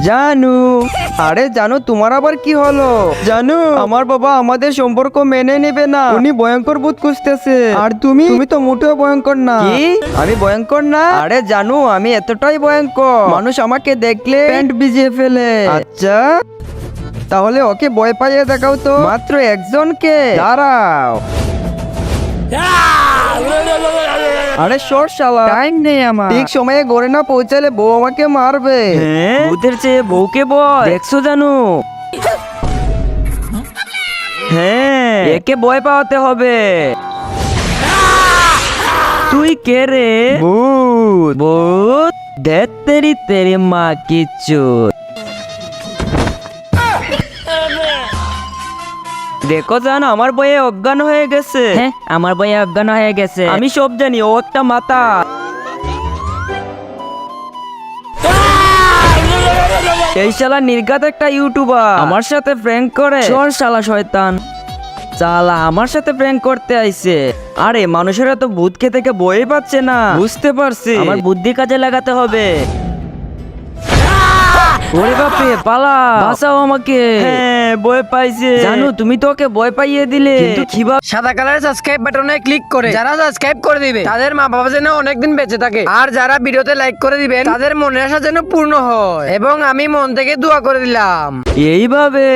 জানু, আরে জানু, তোমার আবার কি হলো? জানু, আমার বাবা আমাদের সম্পর্ক মেনে নেবে না, উনি ভয়ঙ্কর ভূত খুঁজতেছে। আর তুমি তুমি তো মোটেও ভয়ঙ্কর না। কি? আমি ভয়ঙ্কর না? আরে জানু, আমি এতটাই ভয়ঙ্কর, মানুষ আমাকে দেখলে প্যান্ট ভিজিয়ে ফেলে। আচ্ছা, তাহলে ওকে ভয় পাইয়ে দেখাও তো, মাত্র একজনকে। দাঁড়াও। আরে শর্ট শালা, টাইম নেই আমার। ঠিক সময়ে ঘরে না পৌঁছালে বউ আমাকে মারবে। ভূতের চেয়ে বউকে ভয় দেখছো জানু? হ্যাঁ, একে ভয় পাওয়াতে হবে। তুই কে রে? ভূত। ভূত? দেখ তেরি তেরি মা কিচ্ছু। দেখো জান, আমার বইয়ে অজ্ঞান হয়ে গেছে। হ্যাঁ, আমার বইয়ে অজ্ঞান হয়ে গেছে। আমি সব জানি, ও একটা মাথা। এই শালা নির্ঘাত একটা ইউটিউবার আমার সাথে প্র্যাঙ্ক করে। চল শালা শয়তান, শালা আমার সাথে প্র্যাঙ্ক করতে আইছে। আরে মানুষেরা তো ভূতকে থেকে বই পাচ্ছে না, বুঝতে পারছি, আমার বুদ্ধি কাজে লাগাতে হবে। ওরে বাপরে, পালা, বাঁচাও আমাকে। হ্যাঁ, ভয় পাইছে। জানু, তুমি তো ওকে ভয় পাইয়ে দিলে, কিন্তু কিভাবে? সাদা কালারের সাবস্ক্রাইব বাটনে ক্লিক করে যারা সাবস্ক্রাইব করে দিবে তাদের মা বাবা যেন অনেকদিন বেঁচে থাকে, আর যারা ভিডিওতে লাইক করে দিবেন তাদের মনের আশা যেন পূর্ণ হয়। এবং আমি মন থেকে দোয়া করে দিলাম। এইভাবে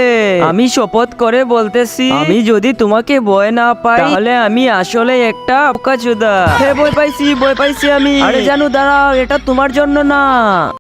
আমি শপথ করে বলতেছি, আমি যদি তোমাকে ভয় না পাই তাহলে আমি আসলে একটা বোকাচোদা। ভয় পাইছি আমি। আরে জানু, দাঁড়াও, এটা তোমার জন্য না।